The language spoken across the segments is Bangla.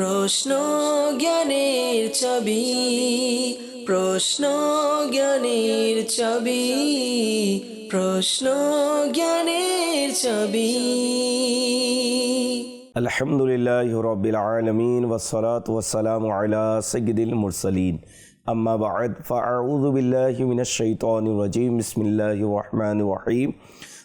প্রশ্ন জ্ঞানের ছবি, প্রশ্ন জ্ঞানের ছবি, প্রশ্ন জ্ঞানের ছবি। আলহামদুলিল্লাহি রাব্বিল আলামিন ওয়াসসালাতু ওয়াসসালামু আলা সাইয়্যিদিল মুরসালিন আম্মা বা'দ ফাআউযু বিল্লাহি মিনাশ শাইতানির রাজীম বিসমিল্লাহির রহমানির রহিম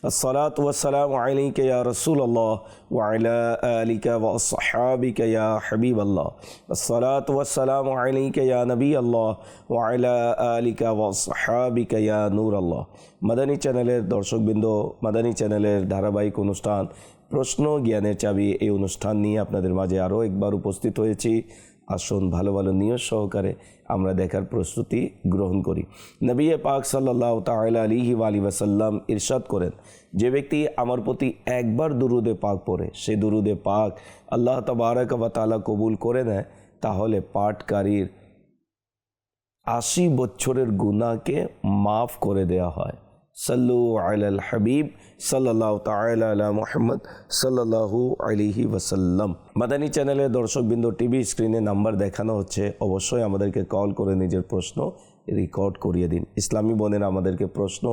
আসসালাতু ওয়াসসালামু আলাইকা ইয়া রাসূলুল্লাহ ওয়া আলা আলিকা ওয়া আসহাবিকা ইয়া হাবিবাল্লাহ আসসালাতু ওয়াসসালামু আলাইকা ইয়া নবিয়াল্লাহ ওয়া আলা আলিকা ওয়া আসহাবিকা ইয়া নূরাল্লাহ। মাদানী চ্যানেলের দর্শকবৃন্দ, মাদানী চ্যানেলের ধারাবাহিক অনুষ্ঠান প্রশ্ন জ্ঞানের চাবি এই অনুষ্ঠান নিয়ে আপনাদের মাঝে আরও একবার উপস্থিত হয়েছি। আসুন ভালো ভালো নিয়ত সহকারে আমরা দেখার প্রস্তুতি গ্রহণ করি। নবী পাক সাল্লাল্লাহু তাআলা আলাইহি ওয়াসাল্লাম ইরশাদ করেন, যে ব্যক্তি আমার প্রতি একবার দুরুদে পাক পড়ে সে দুরুদে পাক আল্লাহ তাবারক ওয়া তাআলা কবুল করে নেয়, তাহলে পাঠকারীর 80 বছরের গুনাহকে মাফ করে দেওয়া হয়। সাল্লু আলাল হাবিব সাল্লাল্লাহু তাআলা আলা মুহাম্মদ সাল্লাল্লাহু আলাইহি ওয়াসাল্লাম। মাদানী চ্যানেলের দর্শকবৃন্দ, টিভি স্ক্রিনে নাম্বার দেখানো হচ্ছে, অবশ্যই আমাদেরকে কল করে নিজের প্রশ্ন রেকর্ড করিয়ে দিন। ইসলামী বোনেরা আমাদেরকে প্রশ্ন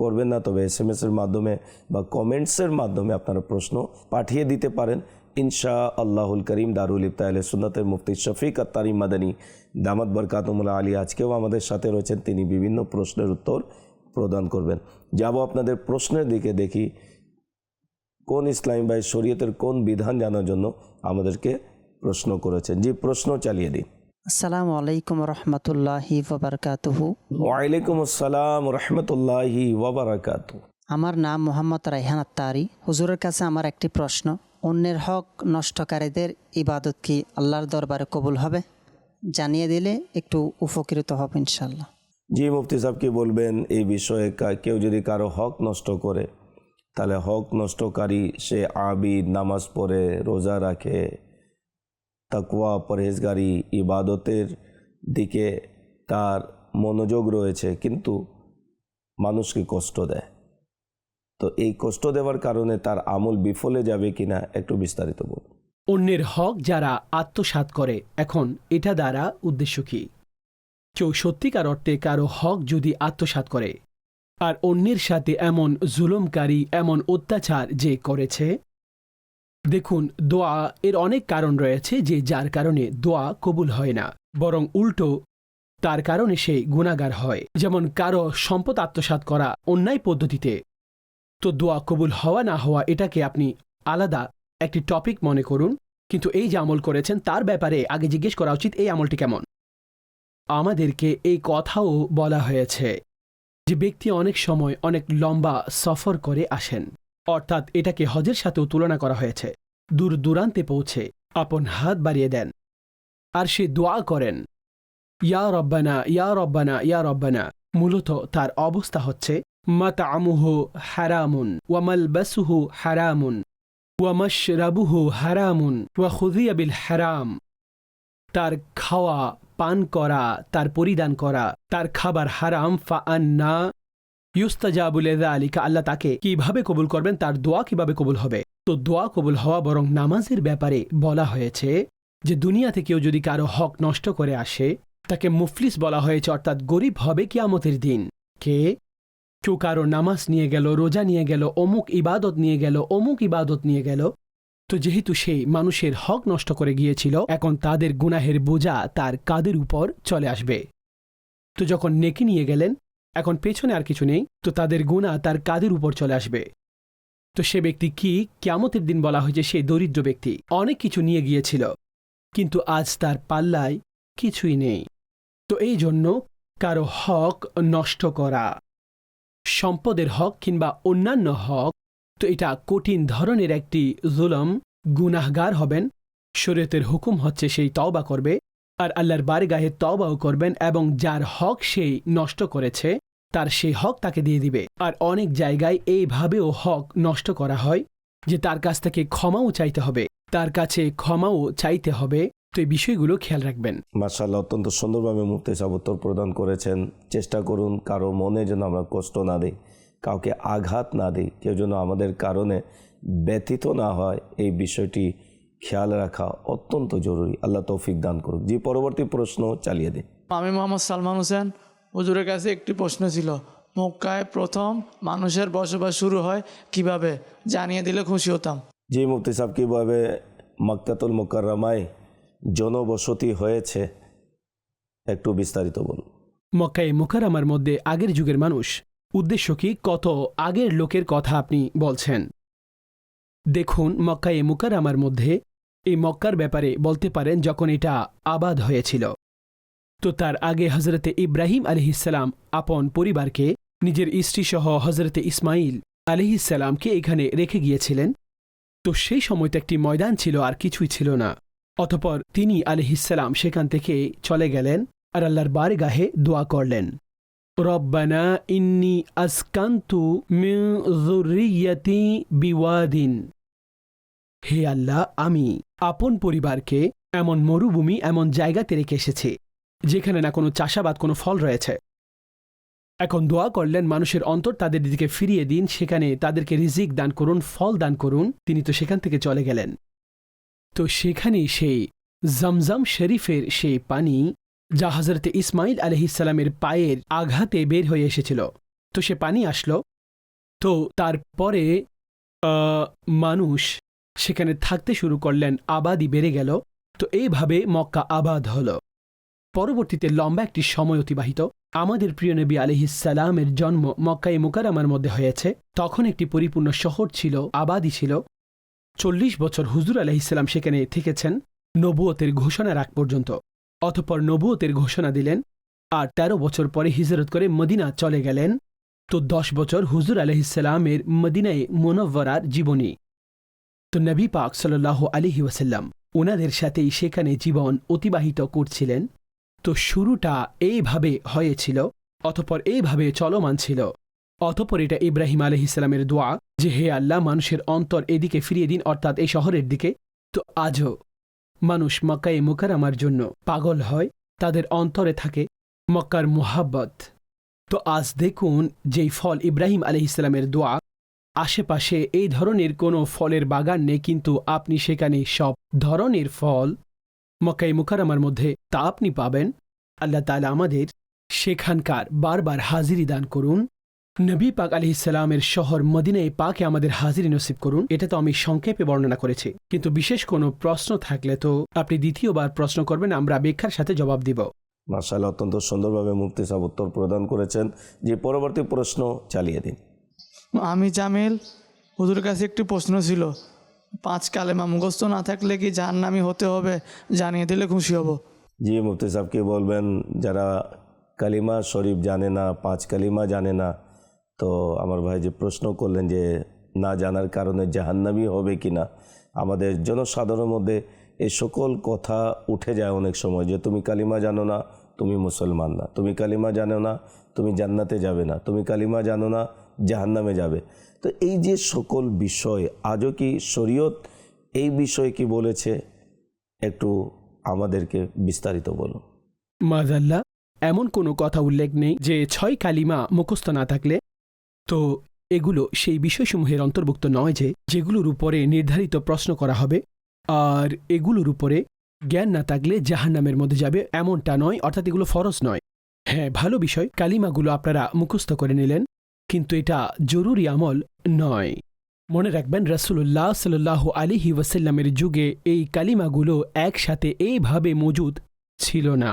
করবেন না, তবে SMS-এর মাধ্যমে বা কমেন্টসের মাধ্যমে আপনারা প্রশ্ন পাঠিয়ে দিতে পারেন। ইনশা আল্লাহুল করিম দারুল ইফতা আহলে সুন্নাতের মুফতি শফিক আত্তারি মাদানী দামাত বরকাতুহুল আলী আজকেও আমাদের সাথে রয়েছেন, তিনি বিভিন্ন প্রশ্নের উত্তর প্রদান করবেন। যাব আপনাদের প্রশ্নের দিকে, দেখি কোন ইসলামী ভাই শরীয়তের কোন বিধান জানার জন্য আমাদেরকে প্রশ্ন করেছেন। জি, প্রশ্ন চালিয়ে দিন। আসসালামু আলাইকুম রহমতুল্লাহি ওয়াবারকাতুহু। ওয়ালাইকুম আসসালাম রহমতুল্লাহি ওয়াবারাকাতুহু। আমার নাম মোহাম্মদ রায়হান আত্তারি। হুজুরের কাছে আমার একটি প্রশ্ন, অন্যের হক নষ্টকারীদের ইবাদত কি আল্লাহর দরবারে কবুল হবে? জানিয়ে দিলে একটু উপকৃত হবে ইনশাল্লাহ। জি, মুফতি সাহেব কি বলবেন এই বিষয়ে? কেউ যদি কারো হক নষ্ট করে, তাহলে হক নষ্টকারী সে আবিদ, নামাজ পড়ে, রোজা রাখে, তাকওয়া পরহেজগারি ইবাদতের দিকে তার মনোযোগ রয়েছে, কিন্তু মানুষকে কষ্ট দেয়, তো এই কষ্ট দেওয়ার কারণে তার আমল বিফলে যাবে কিনা একটু বিস্তারিত বলুন। অন্যের হক যারা আত্মসাৎ করে, এখন এটা দ্বারা উদ্দেশ্য কি? কেউ সত্যিকার অর্থে কারো হক যদি আত্মসাৎ করে আর অন্যের সাথে এমন জুলুমকারী, এমন অত্যাচার যে করেছে, দেখুন দোয়া এর অনেক কারণ রয়েছে যে যার কারণে দোয়া কবুল হয় না, বরং উল্টো তার কারণে সে গুনাহগার হয়। যেমন কারো সম্পদ আত্মসাৎ করা অন্যায় পদ্ধতিতে, তো দোয়া কবুল হওয়া না হওয়া এটাকে আপনি আলাদা একটি টপিক মনে করুন, কিন্তু এই যে আমল করেছেন তার ব্যাপারে আগে জিজ্ঞেস করা উচিত এই আমলটি কেমন। আমাদেরকে এই কথাও বলা হয়েছে যে ব্যক্তি অনেক সময় অনেক লম্বা সফর করে আসেন, অর্থাৎ এটাকে হজের সাথেও তুলনা করা হয়েছে। দূর দূরান্তে পৌঁছে আপন হাত বাড়িয়ে দেন আর সে দোয়া করেন, ইয়া রব্বানা ইয়া রব্বানা ইয়া রব্বানা। মূলত তার অবস্থা হচ্ছে মাতআমুহু হারামুন ওয়া মালবাসুহু হারামুন ওয়া মাশরাবুহু হারামুন ওয়া খুযিয়া বিল হারাম। তার খাওয়া, পান করা, তার পরিধান করা, তার খাবার হারাম। ফাআন্না ইউস্তাজাবু লিযালিকা, আল্লাহ তাকে কিভাবে কবুল করবেন, তার দোয়া কিভাবে কবুল হবে? তো দোয়া কবুল হওয়া বরং নামাজের ব্যাপারে বলা হয়েছে যে দুনিয়াতে কেউ যদি কারো হক নষ্ট করে আসে তাকে মুফলিস বলা হয়েছে, অর্থাৎ গরিব হবে কিয়ামতের দিন। কেউ কারো নামাজ নিয়ে গেল, রোজা নিয়ে গেল, অমুক ইবাদত নিয়ে গেল, অমুক ইবাদত নিয়ে গেল, তো যেহেতু সেই মানুষের হক নষ্ট করে গিয়েছিল, এখন তাদের গুনাহের বোঝা তার কাঁধের উপর চলে আসবে। তো যখন নেকি নিয়ে গেলেন, এখন পেছনে আর কিছু নেই, তো তাদের গুনাহ তার কাঁধের উপর চলে আসবে। তো সে ব্যক্তি কি কিয়ামতের দিন বলা হয়েছে সে দরিদ্র ব্যক্তি, অনেক কিছু নিয়ে গিয়েছিল কিন্তু আজ তার পাল্লায় কিছুই নেই। তো এই জন্য কারো হক নষ্ট করা, সম্পদের হক কিংবা অন্যান্য হক, তো এটা কঠিন ধরনের একটি জুলম, গুনাহগার হবেন। শরীয়তের হুকুম হচ্ছে সেই তওবা করবে আর আল্লাহর বারগাহে তওবাও করবেন, এবং যার হক সেই নষ্ট করেছে তার সেই হক তাকে দিয়ে দিবে। আর অনেক জায়গায় এইভাবেও হক নষ্ট করা হয় যে তার কাছ থেকে ক্ষমাও চাইতে হবে, তার কাছে ক্ষমাও চাইতে হবে। তো এই বিষয়গুলো খেয়াল রাখবেন। মাশাআল্লাহ, অত্যন্ত সুন্দরভাবে মুফতি সাহেব উত্তর প্রদান করেছেন। চেষ্টা করুন কারো মনে যেন আমরা কষ্ট না দিই, কাউকে আঘাত না দিই, কেউ যেন আমাদের কারণে ব্যথিত না হয়, এই বিষয়টি খেয়াল রাখা অত্যন্ত জরুরি। আল্লাহ তৌফিক দান করুক। জি, পরবর্তী প্রশ্ন চালিয়ে দিন। আমি মোহাম্মদ সালমান হোসেন। হুজুরের কাছে একটি প্রশ্ন ছিল, মক্কায় প্রথম মানুষের বসবাস শুরু হয় কিভাবে, জানিয়ে দিলে খুশি হতাম। জি মুফতি সাহেব, কীভাবে মক্কাতুল মুকাররমায় জনবসতি হয়েছে একটু বিস্তারিত বলুন। মক্কায়ে মুকাররমার মধ্যে আগের যুগের মানুষ, উদ্দেশ্য কি, কত আগের লোকের কথা আপনি বলছেন? দেখুন, মক্কায়ে মুকাররমার মধ্যে এই মক্কার ব্যাপারে বলতে পারেন যখন এটা আবাদ হয়েছিল, তো তার আগে হজরতে ইব্রাহিম আলাইহিসসালাম আপন পরিবারকে, নিজের স্ত্রীসহ হজরতে ইসমাইল আলাইহিসসালামকে এখানে রেখে গিয়েছিলেন। তো সেই সময়তে একটি ময়দান ছিল, আর কিছুই ছিল না। অতঃপর তিনি আলাইহিসসালাম সেখান থেকে চলে গেলেন আর আল্লাহর বারগাহে দোয়া করলেন, রব্বানা ইন্নী আসকান্তু মিন যুররিয়্যাতি বিওয়াদিন, হে আল্লাহ, আমি আপন পরিবারকে এমন মরুভূমি, এমন জায়গাতে রেখে এসেছি যেখানে না কোনো চাষাবাদ, কোনো ফল রয়েছে। এখন দোয়া করলেন মানুষের অন্তর তাদের দিকে ফিরিয়ে দিন, সেখানে তাদেরকে রিজিক দান করুন, ফল দান করুন। তিনি তো সেখান থেকে চলে গেলেন। তো সেখানেই সেই জমজম শরীফের সেই পানি, যা হজরতে ইসমাইল আলাইহিসসালামের পায়ের আঘাতে বের হয়ে এসেছিল, তো সে পানি আসলো। তো তারপরে মানুষ সেখানে থাকতে শুরু করলেন, আবাদি বেড়ে গেল। তো এইভাবে মক্কা আবাদ হল। পরবর্তীতে লম্বা একটি সময় অতিবাহিত, আমাদের প্রিয় নবী আলাইহিসসালামের জন্ম মক্কায়ে মুকাররমার মধ্যে হয়েছে। তখন একটি পরিপূর্ণ শহর ছিল, আবাদি ছিল। 40 বছর হুজুর আলাইহিসসালাম সেখানে থেকেছেন নবুয়তের ঘোষণার আগ পর্যন্ত। অতঃপর নবুয়তের ঘোষণা দিলেন, আর 13 বছর পরে হিজরত করে মদিনা চলে গেলেন। তো 10 বছর হুজুর আলাইহিসসালামের মদিনায়ে মুনাওয়ারার জীবনী। তো নবী পাক সাল্লাল্লাহু আলাইহি ওয়াসাল্লাম ওনাদের সাথেই সেখানে জীবন অতিবাহিত করছিলেন। তো শুরুটা এইভাবে হয়েছিল, অতঃপর এইভাবে চলমান ছিল। অতঃপর এটা ইব্রাহিম আলাইহিসসালামের দোয়া যে, হে আল্লাহ, মানুষের অন্তর এদিকে ফিরিয়ে দিন, অর্থাৎ এই শহরের দিকে। তো আজও মানুষ মক্কায়ে মুকাররমার জন্য পাগল হয়, তাদের অন্তরে থাকে মক্কার মুহাব্বত। তো আজ দেখুন, যেই ফল ইব্রাহিম আলাইহিসসালামের দোয়া, আশেপাশে এই ধরনের কোনো ফলের বাগান নেই, কিন্তু আপনি সেখানে সব ধরনের ফল মক্কায়ে মুকাররমার মধ্যে তা আপনি পাবেন। আল্লাহ তাআলা আমাদের সেখানকার বারবার হাজিরি দান করুন। নবী পাক আলাইহিসসালামের শহর মদিনায়ে পাকে আমাদের হাজিরি নসিব করুন। এটা তো আমি সংক্ষেপে বর্ণনা করেছি, কিন্তু বিশেষ কোনো প্রশ্ন থাকলে তো আপনি দ্বিতীয়বার প্রশ্ন করবেন, আমরা ব্যাখ্যার সাথে জবাব দিব। মাশাআল্লাহ, অত্যন্ত সুন্দরভাবে মুফতি সাহেব উত্তর প্রদান করেছেন। যে পরবর্তী প্রশ্ন চালিয়ে দিন। আমি জামিল। হুজুরের কাছে একটি প্রশ্ন ছিল, 5 কালেমা মুখস্থ না থাকলে কি জাহান্নামী হতে হবে, জানিয়ে দিলে খুশি হব। জি মুফতি সাহেবকে বলবেন, যারা কালিমা শরীফ জানে না, 5 কালিমা জানে না, তো আমার ভাই যে প্রশ্ন করলেন যে না জানার কারণে জাহান্নামী হবে কি না, আমাদের জনসাধারণের মধ্যে এই সকল কথা উঠে যায় অনেক সময়, যে তুমি কালিমা জানো না, তুমি মুসলমান না, তুমি কালিমা জানো না, তুমি জান্নাতে যাবে না, তুমি কালিমা জানো না, জাহান্নামে যাবে। তো এই যে সকল বিষয়, আজও কি শরীয়ত এই বিষয়ে কি বলেছে, একটু আমাদেরকে বিস্তারিত বলুন। মাযাল্লাহ, এমন কোনো কথা উল্লেখ নেই যে 6 কালিমা মুখস্থ না থাকলে, তো এগুলো সেই বিষয়সমূহের অন্তর্ভুক্ত নয় যে যেগুলোর উপরে নির্ধারিত প্রশ্ন করা হবে, আর এগুলোর উপরে জ্ঞান না থাকলে জাহান্নামের মধ্যে যাবে, এমনটা নয়। অর্থাৎ এগুলো ফরজ নয়। হ্যাঁ, ভালো বিষয়, কালিমাগুলো আপনারা মুখস্থ করে নিলেন, কিন্তু এটা জরুরি আমল নয়। মনে রাখবেন, রাসূলুল্লাহ সাল্লাল্লাহু আলাইহি ওয়াসাল্লামের যুগে এই কালিমাগুলো একসাথে এইভাবে মজুদ ছিল না।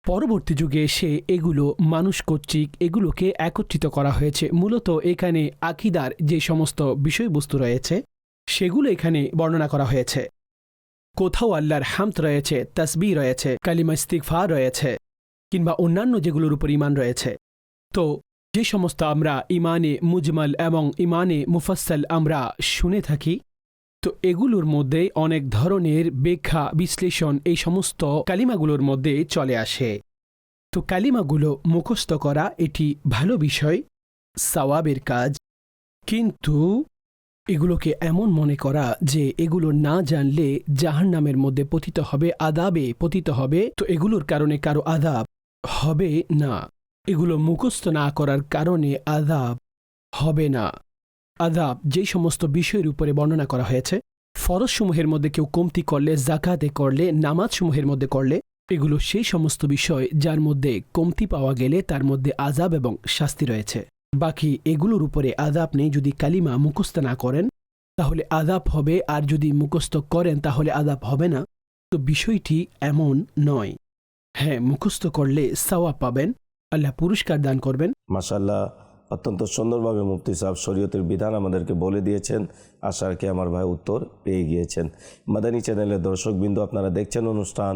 পরবর্তী যুগে এসে এগুলো মানুষ কর্তৃক এগুলোকে একত্রিত করা হয়েছে। মূলত এখানে আকীদার যে সমস্ত বিষয়বস্তু রয়েছে সেগুলো এখানে বর্ণনা করা হয়েছে। কোথাও আল্লাহর হামদ রয়েছে, তাসবিহ রয়েছে, কালিমা ইস্তিগফার রয়েছে, কিংবা অন্যান্য যেগুলোর উপর ঈমান রয়েছে। তো যে সমস্ত আমরা ঈমানে মুজমাল এবং ঈমানে মুফাসসাল আমরা শুনে থাকি, তো এগুলোর মধ্যে অনেক ধরনের ব্যাখ্যা বিশ্লেষণ এই সমস্ত কালিমাগুলোর মধ্যে চলে আসে। তো কালিমাগুলো মুখস্থ করা এটি ভালো বিষয়, সওয়াবের কাজ, কিন্তু এগুলোকে এমন মনে করা যে এগুলো না জানলে জাহান্নামের মধ্যে পতিত হবে, আযাবে পতিত হবে, তো এগুলোর কারণে কারো আযাব হবে না। এগুলো মুখস্থ না করার কারণে আযাব হবে না। আযাব যেই সমস্ত বিষয়ের উপরে বর্ণনা করা হয়েছে, ফরজসমূহের মধ্যে কেউ কমতি করলে, জাকাতে করলে, নামাজসমূহের মধ্যে করলে, এগুলো সেই সমস্ত বিষয় যার মধ্যে কমতি পাওয়া গেলে তার মধ্যে আযাব এবং শাস্তি রয়েছে। বাকি এগুলোর উপরে আযাব নেই। যদি কালিমা মুখস্থ না করেন তাহলে আযাব হবে, আর যদি মুখস্থ করেন তাহলে আযাব হবে না। তো বিষয়টি এমন নয়। হ্যাঁ, মুখস্থ করলে সওয়াব পাবেন, আল্লাহ পুরস্কার দান করবেন। মাশাআল্লাহ, অত্যন্ত সুন্দরভাবে মুফতি সাহেব শরীয়তের বিধান আমাদেরকে বলে দিয়েছেন। আশা রাখি আমার ভাই উত্তর পেয়ে গিয়েছেন। মাদানী চ্যানেলের দর্শকবৃন্দ, আপনারা দেখছেন অনুষ্ঠান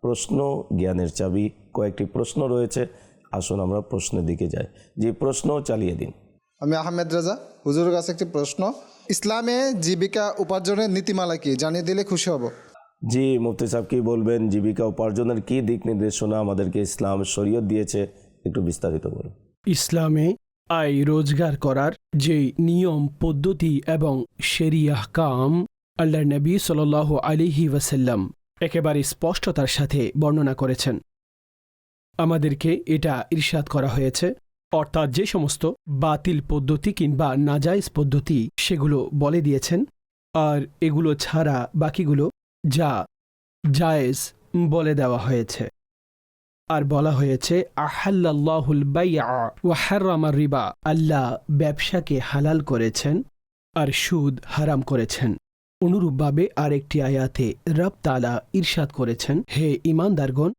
প্রশ্ন জ্ঞানের চাবি। কয়েকটি প্রশ্ন রয়েছে, আসুন আমরা প্রশ্নের দিকে যাই। যে প্রশ্ন চালিয়ে দিন। আমি আহমেদ রাজা, হুজুরের কাছে একটি প্রশ্ন। ইসলামে জীবিকা উপার্জনের নীতিমালা কি জানিয়ে দিলে খুশি হব। জি মুফতি সাহেব, কি বলবেন? জীবিকা উপার্জনের কি দিক নির্দেশনা আমাদেরকে ইসলাম শরীয়ত দিয়েছে, একটু বিস্তারিত বলুন। ইসলামে আয় রোজগার করার যে নিয়ম পদ্ধতি এবং শরিয়াহ কাম আল্লাহ নবী সাল্লাল্লাহু আলাইহি ওয়াসাল্লাম একেবারে স্পষ্টতার সাথে বর্ণনা করেছেন। আমাদেরকে এটা ইরশাদ করা হয়েছে, অর্থাৎ যে সমস্ত বাতিল পদ্ধতি কিংবা নাজায়েজ পদ্ধতি সেগুলো বলে দিয়েছেন, আর এগুলো ছাড়া বাকিগুলো যা জায়েজ বলে দেওয়া হয়েছে। আর বলা হয়েছে আহাল্লাল্লাহুল বাইআ ওয়া হারামার রিবা, আল্লাহ ব্যবসাকে হালাল করেছেন আর সুদ হারাম করেছেন। অনুরূপভাবে আরেকটি আয়াতে রব তাআলা ইরশাদ করেছেন, হে ঈমানদারগণ,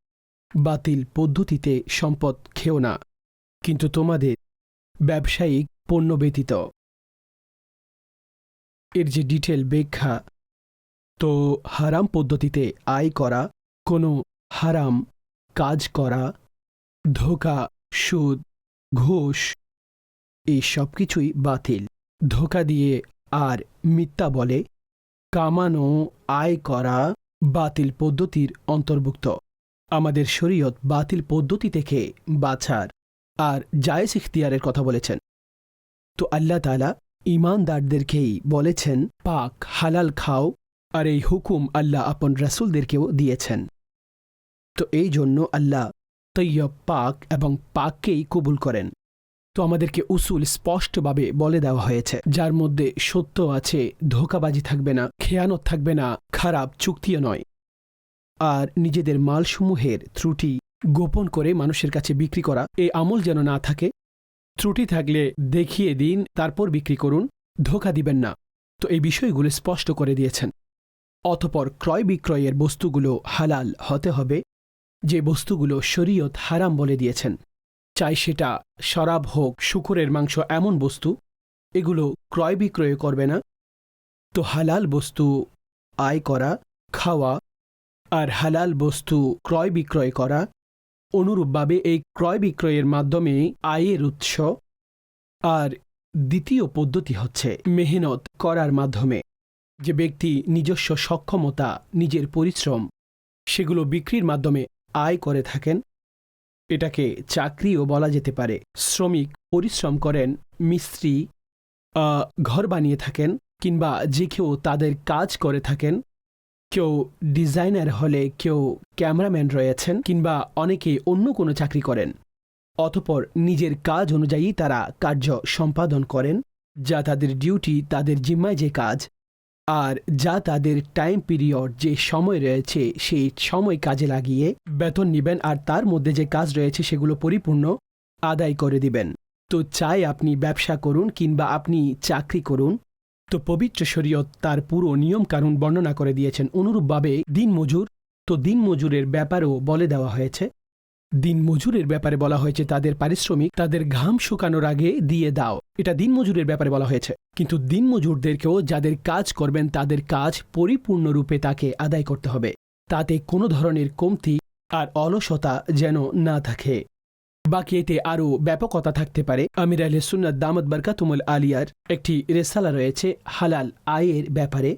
বাতিল পদ্ধতিতে সম্পদ খেও না, কিন্তু তোমাদের ব্যবসায়িক পণ্য ব্যতীত। এর যে ডিটেল ব্যাখ্যা, তো হারাম পদ্ধতিতে আয় করা, কোনো হারাম কাজ করা, ধোঁকা, সুদ, ঘুষ, এই সব কিছুই বাতিল। ধোঁকা দিয়ে আর মিথ্যা বলে কামানো, আয় করা বাতিল পদ্ধতির অন্তর্ভুক্ত। আমাদের শরীয়ত বাতিল পদ্ধতি থেকে বাছার আর জায়েজ ইখতিয়ারের কথা বলেছেন। তো আল্লাহ তাআলা ঈমানদারদেরকেই বলেছেন পাক হালাল খাও, আর এই হুকুম আল্লাহ আপন রাসূলদেরকেও দিয়েছেন। তো এই জন্য আল্লাহ তৈয়ব পাক এবং পাককেই কবুল করেন। তো আমাদেরকে উসুল স্পষ্টভাবে বলে দেওয়া হয়েছে, যার মধ্যে সত্য আছে, ধোঁকাবাজি থাকবে না, খেয়ানত থাকবে না, খারাপ চুক্তিও নয়, আর নিজেদের মালসমূহের ত্রুটি গোপন করে মানুষের কাছে বিক্রি করা, এই আমল যেন না থাকে। ত্রুটি থাকলে দেখিয়ে দিন, তারপর বিক্রি করুন, ধোঁকা দিবেন না। তো এই বিষয়গুলো স্পষ্ট করে দিয়েছেন। অতঃপর ক্রয় বিক্রয়ের বস্তুগুলো হালাল হতে হবে, যে বস্তুগুলো শরীয়ত হারাম বলে দিয়েছেন, চাই সেটা শরাব হোক, শূকরের মাংস, এমন বস্তু এগুলো ক্রয় বিক্রয় করবে না। তো হালাল বস্তু আয় করা, খাওয়া, আর হালাল বস্তু ক্রয় বিক্রয় করা, অনুরূপভাবে এই ক্রয় বিক্রয়ের মাধ্যমে আয়ের উৎস। আর দ্বিতীয় পদ্ধতি হচ্ছে মেহনত করার মাধ্যমে, যে ব্যক্তি নিজস্ব সক্ষমতা, নিজের পরিশ্রম সেগুলো বিক্রির মাধ্যমে আয় করে থাকেন, এটাকে চাকরিও বলা যেতে পারে। শ্রমিক পরিশ্রম করেন, মিস্ত্রি ঘর বানিয়ে থাকেন, কিংবা যে কেউ তাদের কাজ করে থাকেন, কেউ ডিজাইনার হলে, কেউ ক্যামেরাম্যান রয়েছেন, কিংবা অনেকে অন্য কোনো চাকরি করেন। অতঃপর নিজের কাজ অনুযায়ী তারা কার্য সম্পাদন করেন, যা তাদের ডিউটি, তাদের জিম্মায় যে কাজ, আর যা তাদের টাইম পিরিয়ড, যে সময় রয়েছে সেই সময় কাজে লাগিয়ে বেতন নেবেন, আর তার মধ্যে যে কাজ রয়েছে সেগুলো পরিপূর্ণ আদায় করে দিবেন। তো চাই আপনি ব্যবসা করুন কিংবা আপনি চাকরি করুন, তো পবিত্র শরীয়ত তার পুরো নিয়ম কানুন বর্ণনা করে দিয়েছেন। অনুরূপভাবে দিনমজুর, তো দিনমজুরের ব্যাপারেও বলে দেওয়া হয়েছে। দিনমজুরের ব্যাপারে বলা হয়েছে তাদের পারিশ্রমিক তাদের ঘাম শুকানোর আগে দিয়ে দাও, এটা দিনমজুরের ব্যাপারে বলা হয়েছে। কিন্তু দিনমজুরদেরকেও যাদের কাজ করবেন তাদের কাজ পরিপূর্ণরূপে তাকে আদায় করতে হবে, তাতে কোনো ধরনের কমতি আর অলসতা যেন না থাকে। বাকি এতে আরও ব্যাপকতা থাকতে পারে। আমির আহলে সুন্নাত দামাত বারকাতুমুল আলিয়ার একটি রেসালা রয়েছে হালাল আয়ের ব্যাপারে।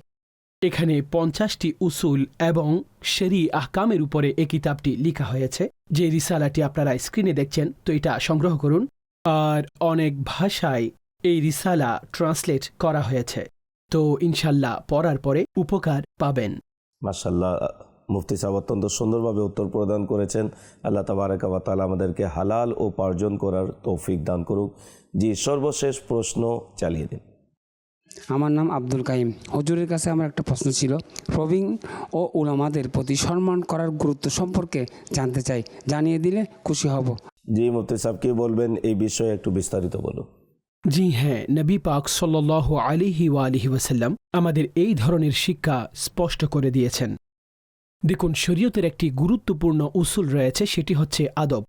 এখানে 50টি উসুল এবং শরী আহকামের উপরে এই কিতাবটি লেখা হয়েছে। যে রিসালাটি আপনারা স্ক্রিনে দেখছেন, তো এটা সংগ্রহ করুন। আর অনেক ভাষায় এই রিসালা ট্রান্সলেট করা হয়েছে, তো ইনশাল্লাহ পড়ার পরে উপকার পাবেন। মাশাআল্লাহ, মুফতি সাহেব অত্যন্ত সুন্দরভাবে উত্তর প্রদান করেছেন। আল্লাহ তাবারাকা ওয়া তাআলা আমাদেরকে হালাল ও উপার্জন করার তৌফিক দান করুক। জি, সর্বশেষ প্রশ্ন চালিয়ে দিন। আমার নাম আব্দুল কাইম। হুজুরের কাছে আমার একটা প্রশ্ন ছিল, প্রবীণ ও উলামাদের প্রতি সম্মান করার গুরুত্ব সম্পর্কে জানতে চাই, জানিয়ে দিলে খুশি হব। জি মুফতি সাহেব কি বলবেন এই বিষয়ে একটু বিস্তারিত বলুন। জি হ্যাঁ, নবী পাক সাল্লাল্লাহু আলাইহি ওয়াসাল্লাম আমাদের এই ধরনের শিক্ষা স্পষ্ট করে দিয়েছেন। দেখুন, শরীয়তের একটি গুরুত্বপূর্ণ উসুল রয়েছে, সেটি হচ্ছে আদব।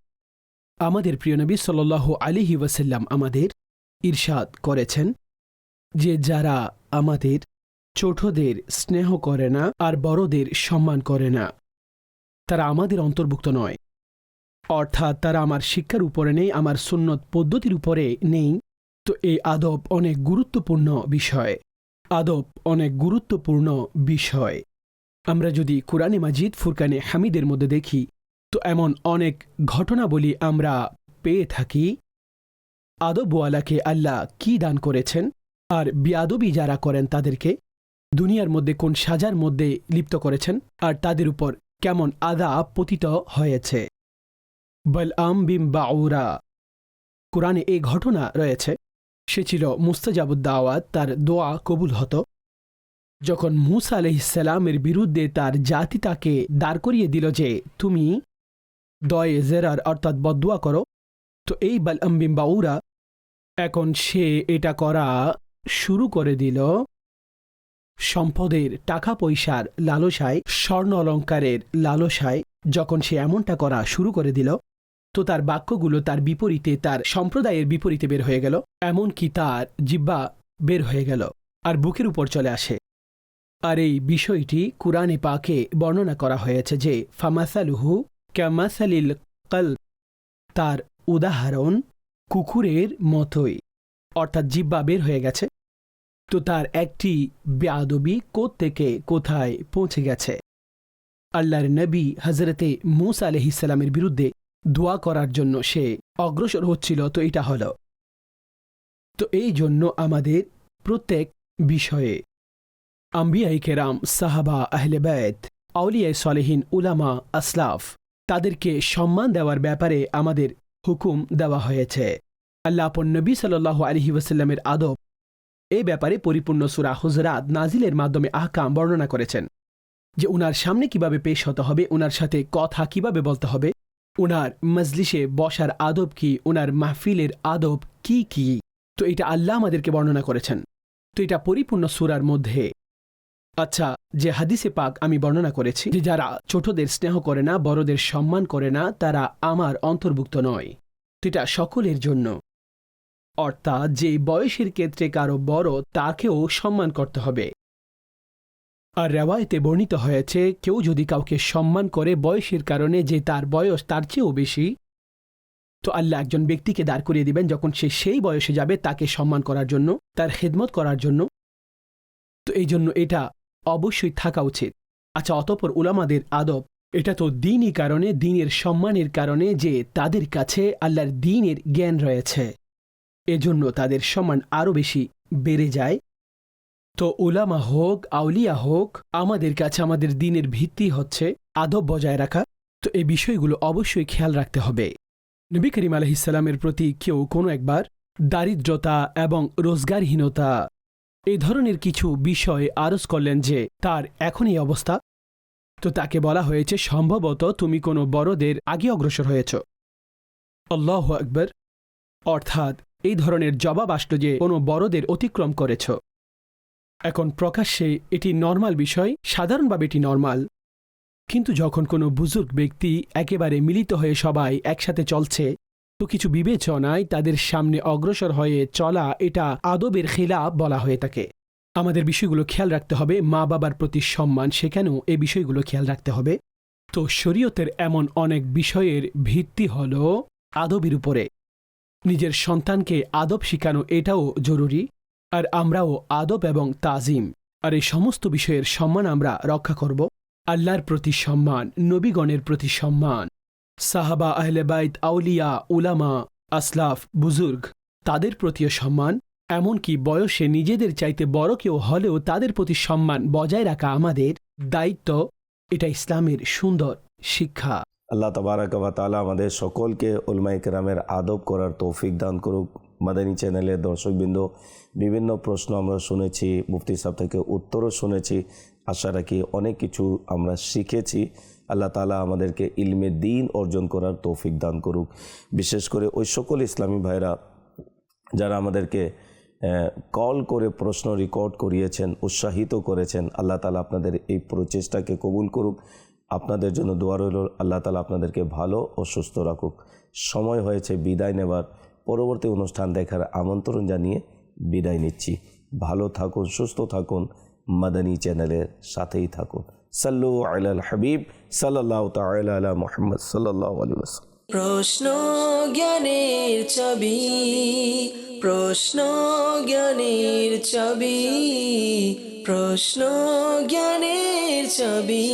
আমাদের প্রিয় নবী সাল্লাল্লাহু আলাইহি ওয়াসাল্লাম আমাদের ইরশাদ করেছেন যে যারা আমাদের ছোটদের স্নেহ করে না আর বড়দের সম্মান করে না, তারা আমাদের অন্তর্ভুক্ত নয়। অর্থাৎ তারা আমার শিক্ষার উপরে নেই, আমার সুন্নত পদ্ধতির উপরে নেই। তো এই আদব অনেক গুরুত্বপূর্ণ বিষয়। আদব অনেক গুরুত্বপূর্ণ বিষয়। আমরা যদি কুরআনে মাজিদ ফুরকানে হামিদের মধ্যে দেখি, তো এমন অনেক ঘটনাবলী আমরা পেয়ে থাকি। আদবওয়ালাকে আল্লাহ কি দান করেছেন, আর বিয়াদবি যারা করেন তাদেরকে দুনিয়ার মধ্যে কোন সাজার মধ্যে লিপ্ত করেছেন, আর তাদের উপর কেমন আযাব পতিত হয়েছে। বালআম বিন বাউরা, কুরআনে এই ঘটনা রয়েছে। সে ছিল মুস্তাজাবুদ দাওয়াত, তার দোয়া কবুল হতো। যখন মূসা আলাইহিস সালামের বিরুদ্ধে তার জাতি তাকে দাঁড় করিয়ে দিল যে তুমি দয়ে জেরার অর্থাৎ বদদুয়া করো, তো এই বালআম বিন বাউরা এখন সে এটা করা শুরু করে দিল সম্পদের, টাকা পয়সার লালসায়, স্বর্ণ অলঙ্কারের লালসায়। যখন সে এমনটা করা শুরু করে দিল, তো তার বাক্যগুলো তার বিপরীতে, তার সম্প্রদায়ের বিপরীতে বের হয়ে গেল। এমনকি তার জিহ্বা বের হয়ে গেল আর বুকের উপর চলে আসে। আর এই বিষয়টি কুরআনে পাকে বর্ণনা করা হয়েছে যে ফামাসালুহু কামাসালিল কলব, তার উদাহরণ কুকুরের মতোই, অর্থাৎ জিহ্বা বের হয়ে গেছে। তো তার একটি বেয়াদবি থেকে কোথায় পৌঁছে গেছে। আল্লাহর নবী হযরতে মূসা আলাইহিস সালামের বিরুদ্ধে দোয়া করার জন্য সে অগ্রসর হচ্ছিল। তো এটা হলো। তো এই জন্য আমাদের প্রত্যেক বিষয়ে আম্বিয়ায়ে কেরাম, সাহাবা, আহলে বায়ত, আউলিয়ায়ে সালেহিন, উলামা, আসলাফ, তাদেরকে সম্মান দেওয়ার ব্যাপারে আমাদের হুকুম দেওয়া হয়েছে। আল্লাহ আপন নবী সাল্লাল্লাহু আলাইহি ওয়াসাল্লামের আদব এই ব্যাপারে পরিপূর্ণ সূরা হুজরাত নাজিলের মাধ্যমে আহকাম বর্ণনা করেছেন, যে উনার সামনে কিভাবে পেশ হতে হবে, উনার সাথে কথা কিভাবে বলতে হবে, উনার মজলিসে বসার আদব কি, উনার মাহফিলের আদব কি কি। তো এটা আল্লাহ আমাদেরকে বর্ণনা করেছেন। তো এটা পরিপূর্ণ সূরার মধ্যে। আচ্ছা, যে হাদিসে পাক আমি বর্ণনা করেছি যে যারা ছোটদের স্নেহ করে না, বড়দের সম্মান করে না, তারা আমার অন্তর্ভুক্ত নয়। তো এটা সকলের জন্য। অর্থাৎ যে বয়সের ক্ষেত্রে কারো বড়, তাকেও সম্মান করতে হবে। আর রেওয়ায়েতে বর্ণিত হয়েছে কেউ যদি কাউকে সম্মান করে বয়সের কারণে, যে তার বয়স তার চেয়েও বেশি, তো আল্লাহ একজন ব্যক্তিকে দাঁড় করিয়ে দিবেন যখন সে সেই বয়সে যাবে তাকে সম্মান করার জন্য, তার খেদমত করার জন্য। তো এই জন্য এটা অবশ্যই থাকা উচিত। আচ্ছা, অতঃপর উলামাদের আদব, এটা তো দ্বীনি কারণে, দ্বীনের সম্মানের কারণে, যে তাদের কাছে আল্লাহর দ্বীনের জ্ঞান রয়েছে, এজন্য তাদের সম্মান আরও বেশি বেড়ে যায়। তো উলামা হোক, আউলিয়া হোক, আমাদের কাছে আমাদের দ্বীনের ভিত্তি হচ্ছে আদব বজায় রাখা। তো এই বিষয়গুলো অবশ্যই খেয়াল রাখতে হবে। নবী করিম আলাইহিস সালামের প্রতি কেউ কোনো একবার দারিদ্রতা এবং রোজগারহীনতা এই ধরনের কিছু বিষয় আরজ করলেন যে তার এখনই অবস্থা, তো তাকে বলা হয়েছে সম্ভবত তুমি কোনো বড়দের আগে অগ্রসর হয়েছ। আল্লাহু আকবার। অর্থাৎ এই ধরনের জবাব আসলো যে কোনো বড়দের অতিক্রম করেছ। এখন প্রকাশ্যে এটি নর্মাল বিষয়, সাধারণভাবে এটি নর্মাল। কিন্তু যখন কোনো বুজুর্গ ব্যক্তি একেবারে মিলিত হয়ে সবাই একসাথে চলছে, তো কিছু বিবেচনায় তাদের সামনে অগ্রসর হয়ে চলা, এটা আদবের খিলাফ বলা হয়ে থাকে। আমাদের বিষয়গুলো খেয়াল রাখতে হবে। মা বাবার প্রতি সম্মান, সেখানেও এই বিষয়গুলো খেয়াল রাখতে হবে। তো শরীয়তের এমন অনেক বিষয়ের ভিত্তি হল আদবের উপরে। নিজের সন্তানকে আদব শেখানো এটাও জরুরি। আর আমরাও আদব এবং তাজিম আর এই সমস্ত বিষয়ের সম্মান আমরা রক্ষা করব। আল্লাহর প্রতি সম্মান, নবীগণের প্রতি সম্মান, সাহাবা, আহলে বাইত, আউলিয়া, উলামা, আসলাফ, বুজুর্গ, তাদের প্রতিও সম্মান, এমনকি বয়সে নিজেদের চাইতে বড় কেউ হলেও তাদের প্রতি সম্মান বজায় রাখা আমাদের দায়িত্ব। এটা ইসলামের সুন্দর শিক্ষা। আল্লাহ তাবারাক ওয়া তাআলা আমাদের সকলকে উলামায়ে কেরামের আদব করার তৌফিক দান করুক। মাদানী চ্যানেলের দর্শকবৃন্দ, বিভিন্ন প্রশ্ন আমরা শুনেছি, মুফতি সাহেব থেকে উত্তরও শুনেছি। আশা রাখি অনেক কিছু আমরা শিখেছি। আল্লাহ তাআলা আমাদেরকে ইলমে দ্বীন অর্জন করার তৌফিক দান করুক। বিশেষ করে ওই সকল ইসলামী ভাইরা যারা আমাদেরকে কল করে প্রশ্ন রেকর্ড করিয়েছেন, উৎসাহিত করেছেন, আল্লাহ তাআলা আপনাদের এই প্রচেষ্টাকে কবুল করুক। আপনাদের জন্য দোয়া রইল, আল্লাহ তাআলা আপনাদেরকে ভালো ও সুস্থ রাখুক। সময় হয়েছে বিদায় নেবার। পরবর্তী অনুষ্ঠান দেখার আমন্ত্রণ জানিয়ে বিদায় নিচ্ছি। ভালো থাকুন, সুস্থ থাকুন, মাদানী চ্যানেলের সাথেই থাকুন। সাল্লু আলাল হাবিব সাল্লাল্লাহু তাআলা আলা মুহাম্মদ সাল্লাল্লাহু আলাইহি ওয়াসাল্লাম। প্রশ্ন জ্ঞানের চাবি, প্রশ্ন জ্ঞানের চাবি, প্রশ্ন জ্ঞানের চাবি।